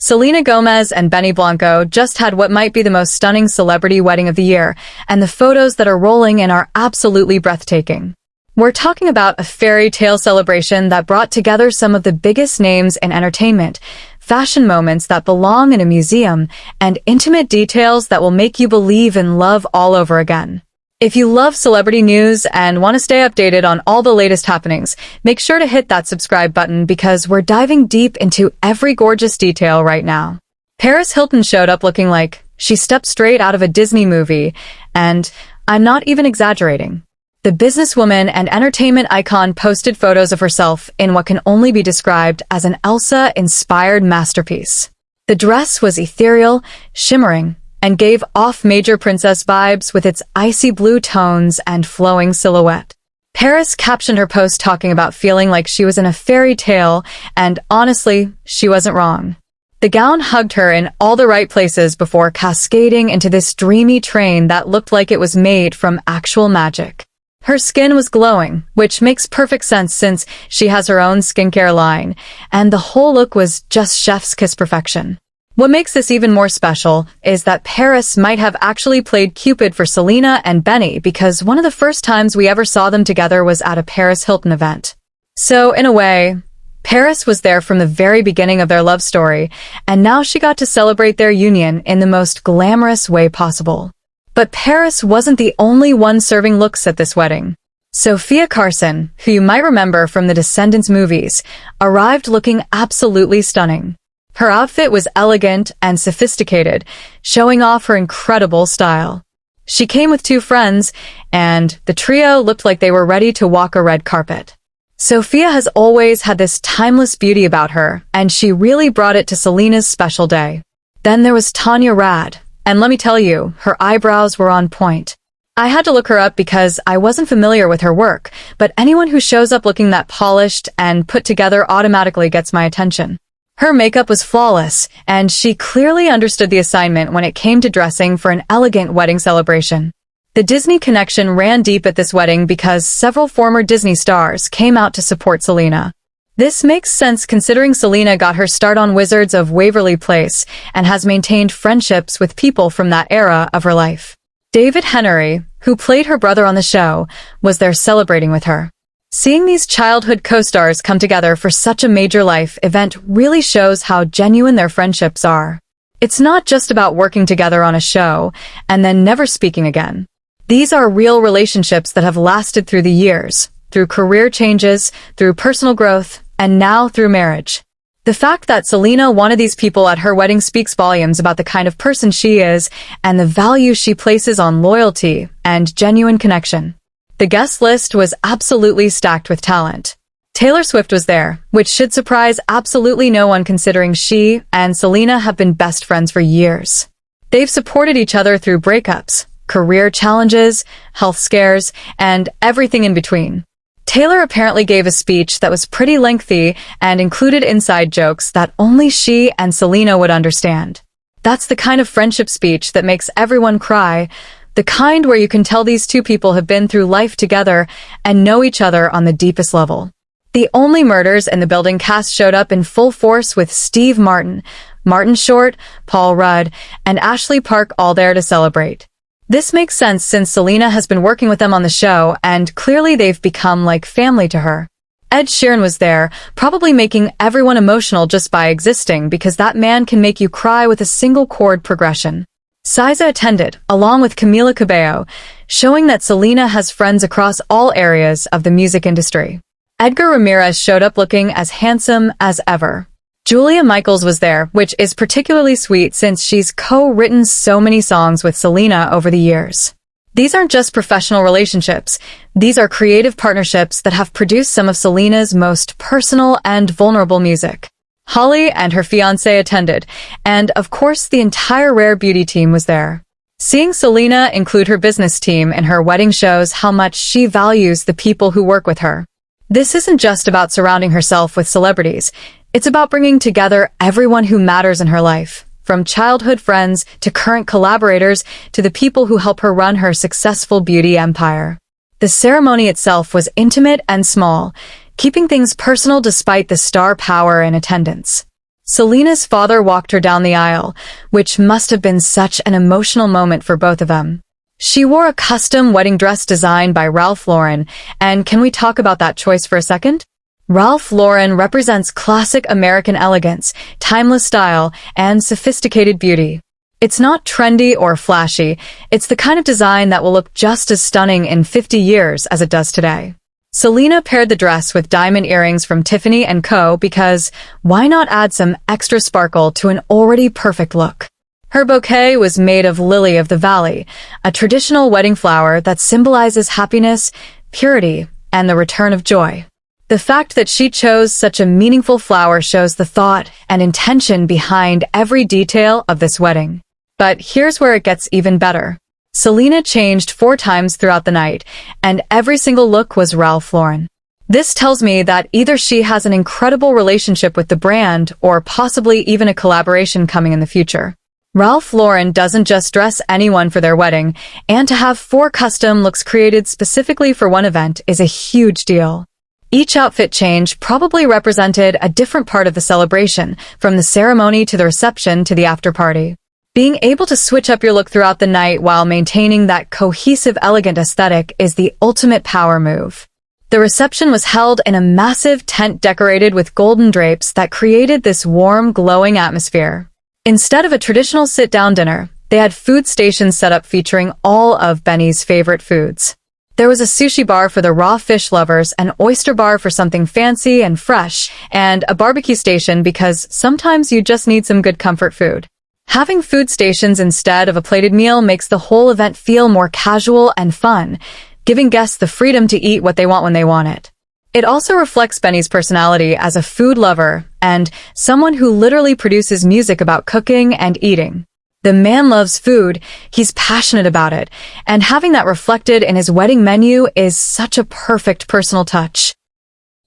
Selena Gomez and Benny Blanco just had what might be the most stunning celebrity wedding of the year, and the photos that are rolling in are absolutely breathtaking. We're talking about a fairy tale celebration that brought together some of the biggest names in entertainment, fashion moments that belong in a museum, and intimate details that will make you believe in love all over again. If you love celebrity news and want to stay updated on all the latest happenings, make sure to hit that subscribe button because we're diving deep into every gorgeous detail right now. Paris Hilton showed up looking like she stepped straight out of a Disney movie, and I'm not even exaggerating. The businesswoman and entertainment icon posted photos of herself in what can only be described as an Elsa-inspired masterpiece. The dress was ethereal, shimmering, and gave off major princess vibes with its icy blue tones and flowing silhouette. Paris captioned her post talking about feeling like she was in a fairy tale, and honestly, she wasn't wrong. The gown hugged her in all the right places before cascading into this dreamy train that looked like it was made from actual magic. Her skin was glowing, which makes perfect sense since she has her own skincare line, and the whole look was just chef's kiss perfection. What makes this even more special is that Paris might have actually played Cupid for Selena and Benny because one of the first times we ever saw them together was at a Paris Hilton event. So, in a way, Paris was there from the very beginning of their love story, and now she got to celebrate their union in the most glamorous way possible. But Paris wasn't the only one serving looks at this wedding. Sofia Carson, who you might remember from the Descendants movies, arrived looking absolutely stunning. Her outfit was elegant and sophisticated, showing off her incredible style. She came with two friends, and the trio looked like they were ready to walk a red carpet. Sofia has always had this timeless beauty about her, and she really brought it to Selena's special day. Then there was Tanya Rad, and let me tell you, her eyebrows were on point. I had to look her up because I wasn't familiar with her work, but anyone who shows up looking that polished and put together automatically gets my attention. Her makeup was flawless, and she clearly understood the assignment when it came to dressing for an elegant wedding celebration. The Disney connection ran deep at this wedding because several former Disney stars came out to support Selena. This makes sense considering Selena got her start on Wizards of Waverly Place and has maintained friendships with people from that era of her life. David Henry, who played her brother on the show, was there celebrating with her. Seeing these childhood co-stars come together for such a major life event really shows how genuine their friendships are. It's not just about working together on a show and then never speaking again. These are real relationships that have lasted through the years, through career changes, through personal growth, and now through marriage. The fact that Selena wanted these people at her wedding speaks volumes about the kind of person she is and the value she places on loyalty and genuine connection. The guest list was absolutely stacked with talent. Taylor Swift was there, which should surprise absolutely no one considering she and Selena have been best friends for years. They've supported each other through breakups, career challenges, health scares, and everything in between. Taylor apparently gave a speech that was pretty lengthy and included inside jokes that only she and Selena would understand. That's the kind of friendship speech that makes everyone cry, the kind where you can tell these two people have been through life together and know each other on the deepest level. The Only Murders in the Building cast showed up in full force with Steve Martin, Martin Short, Paul Rudd, and Ashley Park all there to celebrate. This makes sense since Selena has been working with them on the show and clearly they've become like family to her. Ed Sheeran was there, probably making everyone emotional just by existing because that man can make you cry with a single chord progression. SZA attended, along with Camila Cabello, showing that Selena has friends across all areas of the music industry. Edgar Ramirez showed up looking as handsome as ever. Julia Michaels was there, which is particularly sweet since she's co-written so many songs with Selena over the years. These aren't just professional relationships. These are creative partnerships that have produced some of Selena's most personal and vulnerable music. Holly and her fiancé attended, and of course the entire Rare Beauty team was there. Seeing Selena include her business team in her wedding shows how much she values the people who work with her. This isn't just about surrounding herself with celebrities. It's about bringing together everyone who matters in her life, from childhood friends to current collaborators to the people who help her run her successful beauty empire. The ceremony itself was intimate and small, keeping things personal despite the star power in attendance. Selena's father walked her down the aisle, which must have been such an emotional moment for both of them. She wore a custom wedding dress designed by Ralph Lauren, and can we talk about that choice for a second? Ralph Lauren represents classic American elegance, timeless style, and sophisticated beauty. It's not trendy or flashy, it's the kind of design that will look just as stunning in 50 years as it does today. Selena paired the dress with diamond earrings from Tiffany & Co. because why not add some extra sparkle to an already perfect look? Her bouquet was made of lily of the valley, a traditional wedding flower that symbolizes happiness, purity, and the return of joy. The fact that she chose such a meaningful flower shows the thought and intention behind every detail of this wedding. But here's where it gets even better. Selena changed 4 times throughout the night, and every single look was Ralph Lauren. This tells me that either she has an incredible relationship with the brand or possibly even a collaboration coming in the future. Ralph Lauren doesn't just dress anyone for their wedding, and to have 4 custom looks created specifically for one event is a huge deal. Each outfit change probably represented a different part of the celebration, from the ceremony to the reception to the after-party. Being able to switch up your look throughout the night while maintaining that cohesive, elegant aesthetic is the ultimate power move. The reception was held in a massive tent decorated with golden drapes that created this warm, glowing atmosphere. Instead of a traditional sit-down dinner, they had food stations set up featuring all of Benny's favorite foods. There was a sushi bar for the raw fish lovers, an oyster bar for something fancy and fresh, and a barbecue station because sometimes you just need some good comfort food. Having food stations instead of a plated meal makes the whole event feel more casual and fun, giving guests the freedom to eat what they want when they want it. It also reflects Benny's personality as a food lover and someone who literally produces music about cooking and eating. The man loves food, he's passionate about it, and having that reflected in his wedding menu is such a perfect personal touch.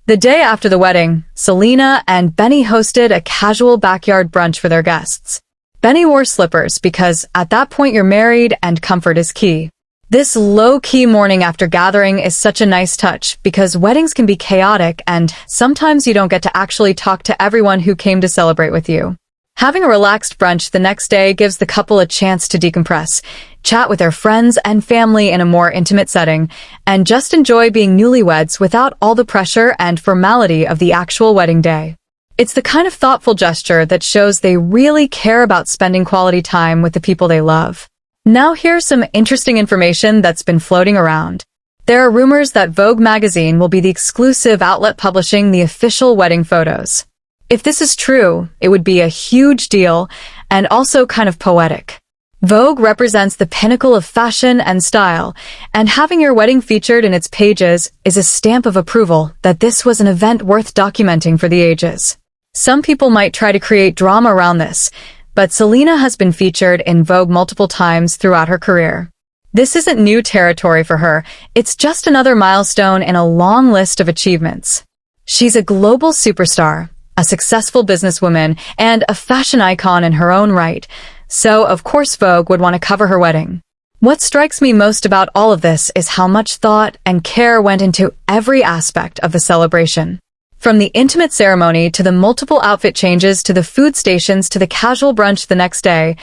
The day after the wedding, Selena and Benny hosted a casual backyard brunch for their guests. Benny wore slippers because at that point you're married and comfort is key. This low-key morning after gathering is such a nice touch because weddings can be chaotic and sometimes you don't get to actually talk to everyone who came to celebrate with you. Having a relaxed brunch the next day gives the couple a chance to decompress, chat with their friends and family in a more intimate setting, and just enjoy being newlyweds without all the pressure and formality of the actual wedding day. It's the kind of thoughtful gesture that shows they really care about spending quality time with the people they love. Now here's some interesting information that's been floating around. There are rumors that Vogue magazine will be the exclusive outlet publishing the official wedding photos. If this is true, it would be a huge deal and also kind of poetic. Vogue represents the pinnacle of fashion and style, and having your wedding featured in its pages is a stamp of approval that this was an event worth documenting for the ages. Some people might try to create drama around this, but Selena has been featured in Vogue multiple times throughout her career. This isn't new territory for her, it's just another milestone in a long list of achievements. She's a global superstar, a successful businesswoman, and a fashion icon in her own right, so of course Vogue would want to cover her wedding. What strikes me most about all of this is how much thought and care went into every aspect of the celebration. From the intimate ceremony to the multiple outfit changes to the food stations to the casual brunch the next day,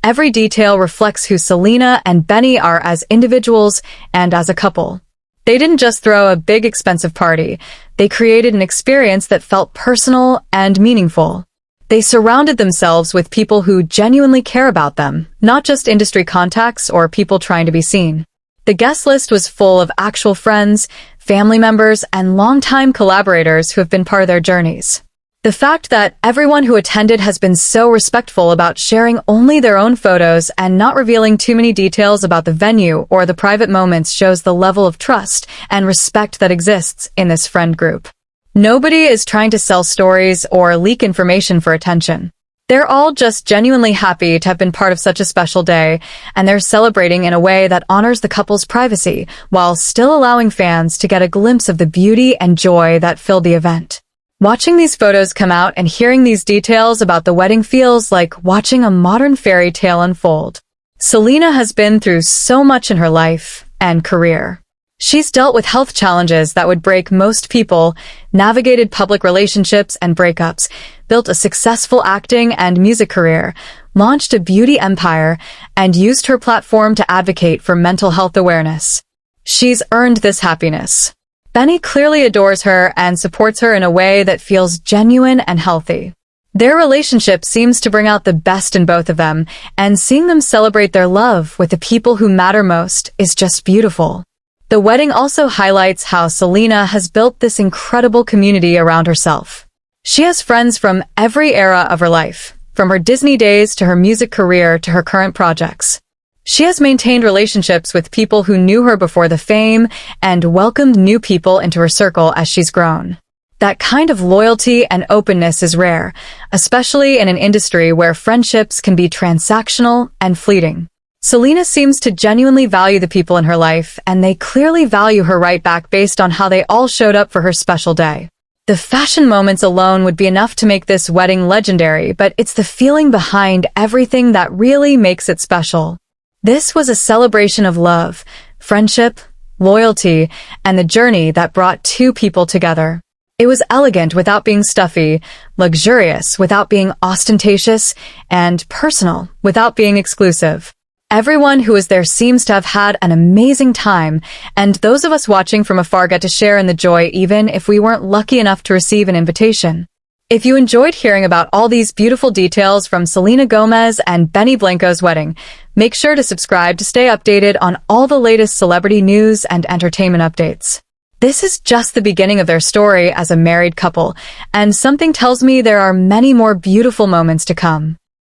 every detail reflects who Selena and Benny are as individuals and as a couple. They didn't just throw a big expensive party, they created an experience that felt personal and meaningful. They surrounded themselves with people who genuinely care about them, not just industry contacts or people trying to be seen. The guest list was full of actual friends, family members, and longtime collaborators who have been part of their journeys. The fact that everyone who attended has been so respectful about sharing only their own photos and not revealing too many details about the venue or the private moments shows the level of trust and respect that exists in this friend group. Nobody is trying to sell stories or leak information for attention. They're all just genuinely happy to have been part of such a special day, and they're celebrating in a way that honors the couple's privacy while still allowing fans to get a glimpse of the beauty and joy that filled the event. Watching these photos come out and hearing these details about the wedding feels like watching a modern fairy tale unfold. Selena has been through so much in her life and career. She's dealt with health challenges that would break most people, navigated public relationships and breakups, built a successful acting and music career, launched a beauty empire, and used her platform to advocate for mental health awareness. She's earned this happiness. Benny clearly adores her and supports her in a way that feels genuine and healthy. Their relationship seems to bring out the best in both of them, and seeing them celebrate their love with the people who matter most is just beautiful. The wedding also highlights how Selena has built this incredible community around herself. She has friends from every era of her life, from her Disney days to her music career to her current projects. She has maintained relationships with people who knew her before the fame and welcomed new people into her circle as she's grown. That kind of loyalty and openness is rare, especially in an industry where friendships can be transactional and fleeting. Selena seems to genuinely value the people in her life, and they clearly value her right back based on how they all showed up for her special day. The fashion moments alone would be enough to make this wedding legendary, but it's the feeling behind everything that really makes it special. This was a celebration of love, friendship, loyalty, and the journey that brought two people together. It was elegant without being stuffy, luxurious without being ostentatious, and personal without being exclusive. Everyone who was there seems to have had an amazing time, and those of us watching from afar get to share in the joy even if we weren't lucky enough to receive an invitation. If you enjoyed hearing about all these beautiful details from Selena Gomez and Benny Blanco's wedding, make sure to subscribe to stay updated on all the latest celebrity news and entertainment updates. This is just the beginning of their story as a married couple, and something tells me there are many more beautiful moments to come.